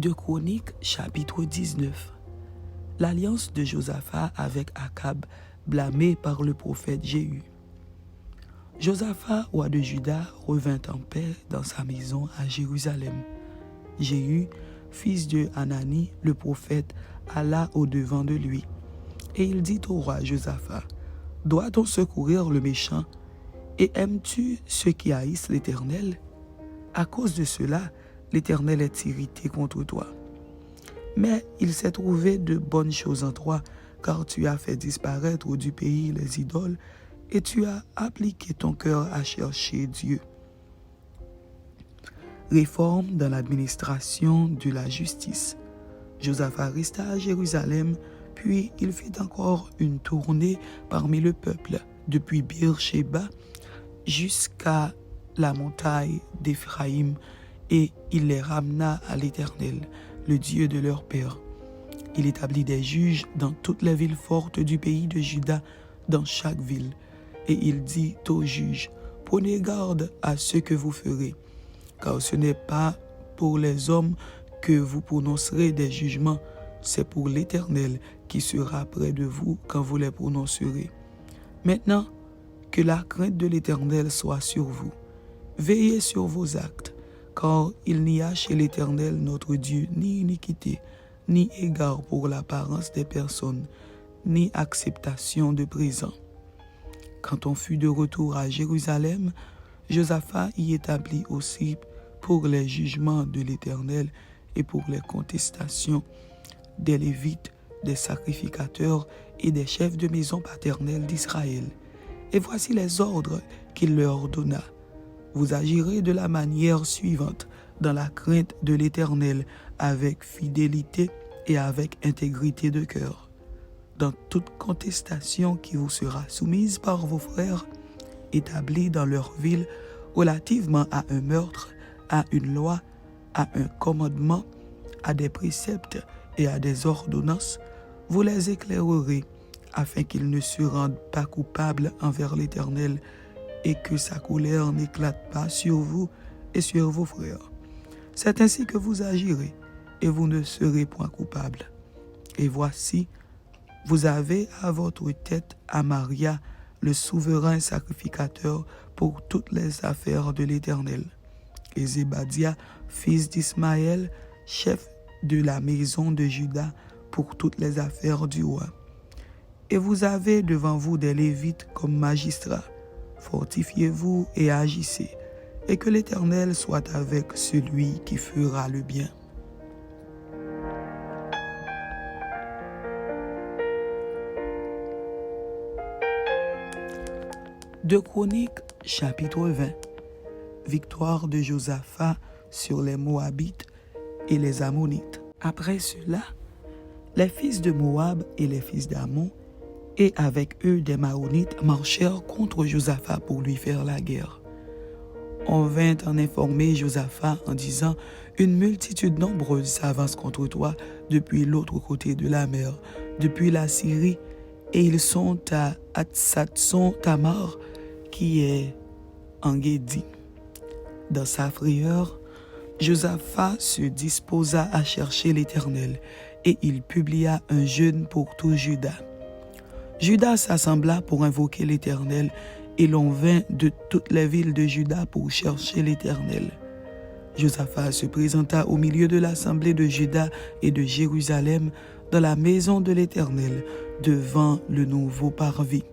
2 Chroniques, chapitre 19. L'alliance de Josaphat avec Akab, blâmée par le prophète Jéhu. Josaphat, roi de Juda, revint en paix dans sa maison à Jérusalem. Jéhu, fils de Hanani, le prophète, alla au-devant de lui. Et il dit au roi Josaphat, « Doit-on secourir le méchant? Et aimes-tu ceux qui haïssent l'Éternel? À cause de cela, l'Éternel est irrité contre toi. Mais il s'est trouvé de bonnes choses en toi, car tu as fait disparaître du pays les idoles, et tu as appliqué ton cœur à chercher Dieu. » Réforme dans l'administration de la justice. Josaphat resta à Jérusalem, puis il fit encore une tournée parmi le peuple, depuis Beer-Sheba jusqu'à la montagne d'Éphraïm, et il les ramena à l'Éternel, le Dieu de leur père. Il établit des juges dans toutes les villes fortes du pays de Juda, dans chaque ville. Et il dit aux juges, « Prenez garde à ce que vous ferez, car ce n'est pas pour les hommes que vous prononcerez des jugements, c'est pour l'Éternel qui sera près de vous quand vous les prononcerez. Maintenant, que la crainte de l'Éternel soit sur vous. Veillez sur vos actes, car il n'y a chez l'Éternel notre Dieu ni iniquité, ni égard pour l'apparence des personnes, ni acceptation de présent. » Quand on fut de retour à Jérusalem, Josaphat y établit aussi pour les jugements de l'Éternel et pour les contestations des Lévites, des sacrificateurs et des chefs de maison paternelle d'Israël. Et voici les ordres qu'il leur donna. Vous agirez de la manière suivante, dans la crainte de l'Éternel, avec fidélité et avec intégrité de cœur. Dans toute contestation qui vous sera soumise par vos frères, établis dans leur ville, relativement à un meurtre, à une loi, à un commandement, à des préceptes et à des ordonnances, vous les éclairerez, afin qu'ils ne se rendent pas coupables envers l'Éternel, et que sa colère n'éclate pas sur vous et sur vos frères. C'est ainsi que vous agirez, et vous ne serez point coupables. Et voici, vous avez à votre tête Amaria, le souverain sacrificateur pour toutes les affaires de l'Éternel, et Zébadia, fils d'Ismaël, chef de la maison de Juda, pour toutes les affaires du roi. Et vous avez devant vous des Lévites comme magistrats. Fortifiez-vous et agissez, et que l'Éternel soit avec celui qui fera le bien. Deux Chroniques, chapitre 20. Victoire de Josaphat sur les Moabites et les Ammonites. Après cela, les fils de Moab et les fils d'Ammon, et avec eux des Maonites, marchèrent contre Josaphat pour lui faire la guerre. On vint en informer Josaphat en disant, « Une multitude nombreuse s'avance contre toi depuis l'autre côté de la mer, depuis la Syrie, et ils sont à Hatsatson-Tamar, qui est en Guédi. » Dans sa frayeur, Josaphat se disposa à chercher l'Éternel, et il publia un jeûne pour tout Juda. Juda s'assembla pour invoquer l'Éternel, et l'on vint de toutes les villes de Juda pour chercher l'Éternel. Josaphat se présenta au milieu de l'assemblée de Juda et de Jérusalem dans la maison de l'Éternel, devant le nouveau parvis.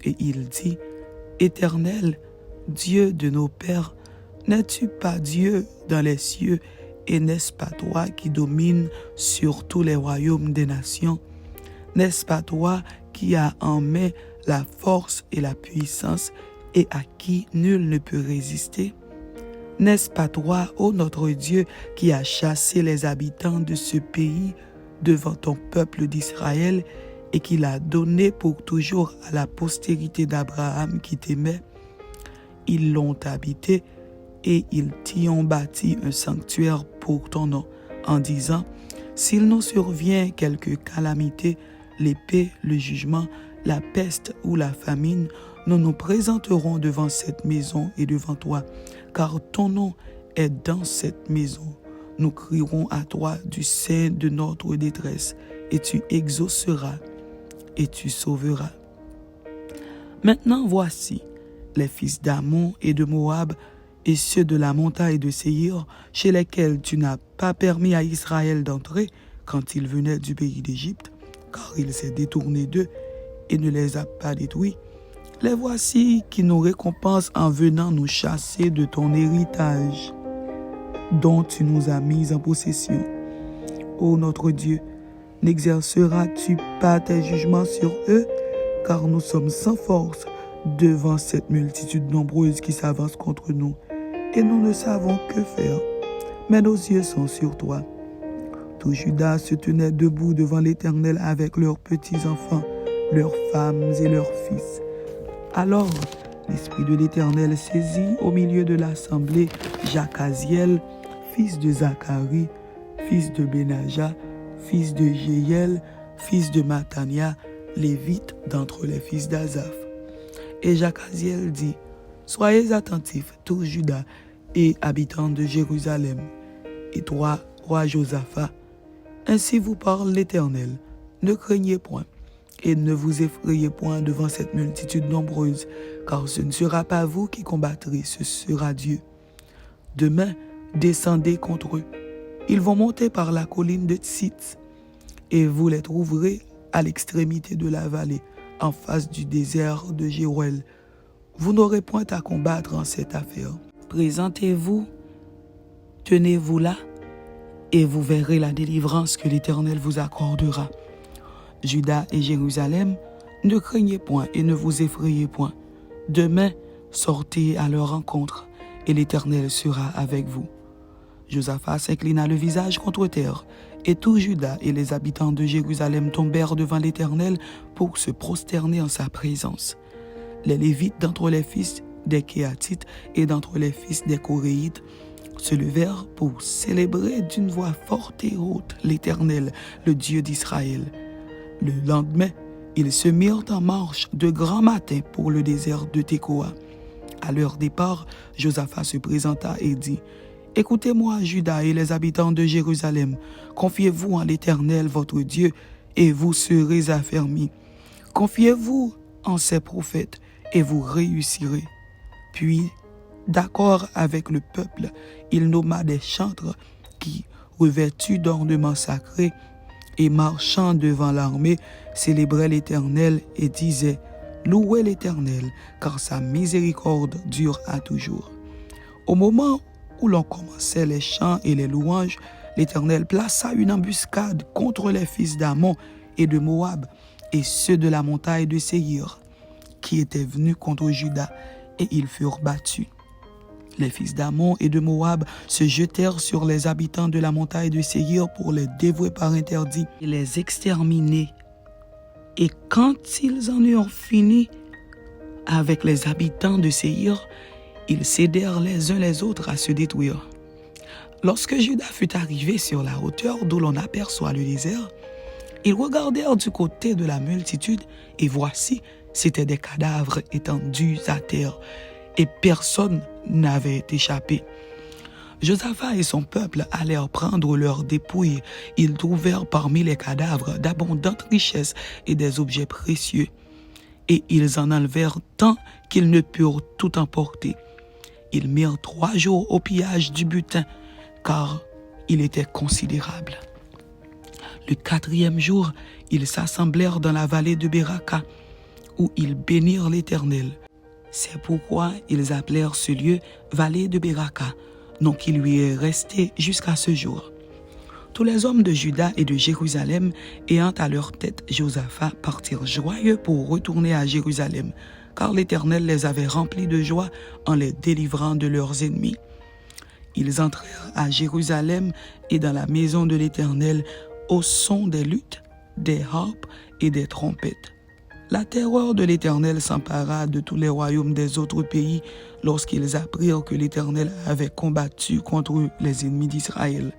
Et il dit, « Éternel, Dieu de nos pères, n'es-tu pas Dieu dans les cieux, et n'est-ce pas toi qui domines sur tous les royaumes des nations? N'est-ce pas toi qui as en main la force et la puissance, et à qui nul ne peut résister? N'est-ce pas toi, ô notre Dieu, qui as chassé les habitants de ce pays devant ton peuple d'Israël, et qui l'a donné pour toujours à la postérité d'Abraham qui t'aimait? Ils l'ont habité, et ils t'y ont bâti un sanctuaire pour ton nom, en disant, « S'il nous survient quelque calamité, l'épée, le jugement, la peste ou la famine, nous nous présenterons devant cette maison et devant toi, car ton nom est dans cette maison. nous crierons à toi du sein de notre détresse, et tu exauceras et tu sauveras. Maintenant voici, les fils d'Ammon et de Moab, et ceux de la montagne de Séhir, chez lesquels tu n'as pas permis à Israël d'entrer quand il venait du pays d'Égypte, car il s'est détourné d'eux et ne les a pas détruits. Les voici qui nous récompensent en venant nous chasser de ton héritage, dont tu nous as mis en possession. Ô notre Dieu, n'exerceras-tu pas tes jugements sur eux, car nous sommes sans force devant cette multitude nombreuse qui s'avance contre nous, et nous ne savons que faire, mais nos yeux sont sur toi. Tout Juda se tenait debout devant l'Éternel avec leurs petits-enfants, leurs femmes et leurs fils. Alors, l'Esprit de l'Éternel saisit au milieu de l'assemblée Jacaziel, fils de Zacharie, fils de Benaja, fils de Jéhiel, fils de Matania, lévite d'entre les fils d'Asaph. Et Jacaziel dit, « Soyez attentifs, tous Juda et habitants de Jérusalem, et toi, roi Josaphat, ainsi vous parle l'Éternel, ne craignez point, et ne vous effrayez point devant cette multitude nombreuse, car ce ne sera pas vous qui combattrez, ce sera Dieu. Demain, descendez contre eux. Ils vont monter par la colline de Tsitz, et vous les trouverez à l'extrémité de la vallée, en face du désert de Jéruel. Vous n'aurez point à combattre en cette affaire. Présentez-vous, tenez-vous là, et vous verrez la délivrance que l'Éternel vous accordera. Juda et Jérusalem, ne craignez point et ne vous effrayez point. Demain, sortez à leur rencontre, et l'Éternel sera avec vous. » Josaphat s'inclina le visage contre terre, et tout Juda et les habitants de Jérusalem tombèrent devant l'Éternel pour se prosterner en sa présence. Les Lévites d'entre les fils des Kéatites et d'entre les fils des Coréites se levèrent pour célébrer d'une voix forte et haute l'Éternel, le Dieu d'Israël. Le lendemain, ils se mirent en marche de grand matin pour le désert de Tekoa. À leur départ, Josaphat se présenta et dit, « Écoutez-moi, Juda et les habitants de Jérusalem, confiez-vous en l'Éternel votre Dieu, et vous serez affermis. Confiez-vous en ses prophètes, et vous réussirez. » Puis, d'accord avec le peuple, il nomma des chantres qui, revêtus d'ornements sacrés, et marchant devant l'armée, célébraient l'Éternel et disaient, « Louez l'Éternel, car sa miséricorde dure à toujours. » Au moment où l'on commençait les chants et les louanges, l'Éternel plaça une embuscade contre les fils d'Ammon et de Moab et ceux de la montagne de Séhir, qui étaient venus contre Juda, et ils furent battus. Les fils d'Ammon et de Moab se jetèrent sur les habitants de la montagne de Séhir pour les dévouer par interdit et les exterminer. Et quand ils en eurent fini avec les habitants de Séhir, ils s'aidèrent les uns les autres à se détruire. Lorsque Juda fut arrivé sur la hauteur d'où l'on aperçoit le désert, ils regardèrent du côté de la multitude, et voici, c'étaient des cadavres étendus à terre, et personne n'avait échappé. Josaphat et son peuple allèrent prendre leurs dépouilles. Ils trouvèrent parmi les cadavres d'abondantes richesses et des objets précieux. Et ils en enlevèrent tant qu'ils ne purent tout emporter. Ils mirent 3 jours au pillage du butin, car il était considérable. Le 4e jour, ils s'assemblèrent dans la vallée de Beraka, où ils bénirent l'Éternel. C'est pourquoi ils appelèrent ce lieu vallée de Beraka, nom qui lui est resté jusqu'à ce jour. Tous les hommes de Juda et de Jérusalem, ayant à leur tête Josaphat, partirent joyeux pour retourner à Jérusalem, car l'Éternel les avait remplis de joie en les délivrant de leurs ennemis. Ils entrèrent à Jérusalem et dans la maison de l'Éternel au son des luttes, des harpes et des trompettes. La terreur de l'Éternel s'empara de tous les royaumes des autres pays lorsqu'ils apprirent que l'Éternel avait combattu contre les ennemis d'Israël.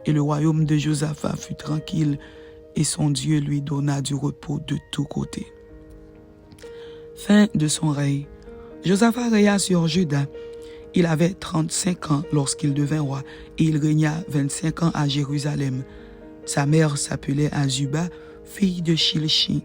Et le royaume de Josaphat fut tranquille, et son Dieu lui donna du repos de tous côtés. Fin de son règne. Josaphat régna sur Juda, Il avait 35 ans lorsqu'il devint roi et il régna 25 ans à Jérusalem. Sa mère s'appelait Azuba, fille de Shilchi.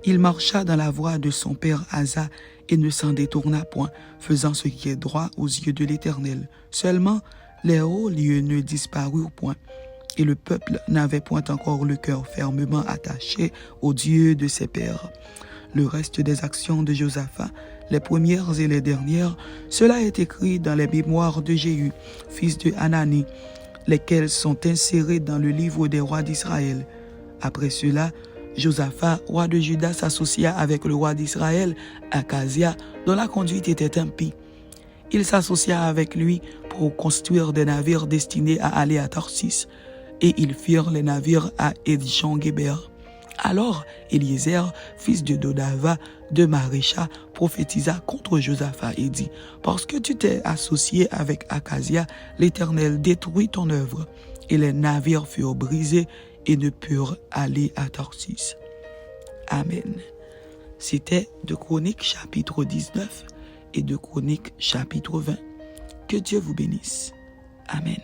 Il marcha dans la voie de son père Asa et ne s'en détourna point, faisant ce qui est droit aux yeux de l'Éternel. Seulement, les hauts lieux ne disparurent point, et le peuple n'avait point encore le cœur fermement attaché au Dieu de ses pères. Le reste des actions de Josaphat, les premières et les dernières, cela est écrit dans les mémoires de Jéhu, fils de Hanani, lesquels sont insérés dans le livre des rois d'Israël. Après cela, Josaphat, roi de Juda, s'associa avec le roi d'Israël, Akazia, dont la conduite était impie. Il s'associa avec lui pour construire des navires destinés à aller à Tarsis, et ils firent les navires à Edjon-Géber. Alors Eliezer, fils de Dodava, de Marécha, prophétisa contre Josaphat et dit: « Parce que tu t'es associé avec Akazia, l'Éternel détruit ton œuvre. » Et les navires furent brisés et ne purent aller à Tarsis. Amen. C'était de Chroniques chapitre 19 et de Chroniques chapitre 20. Que Dieu vous bénisse. Amen.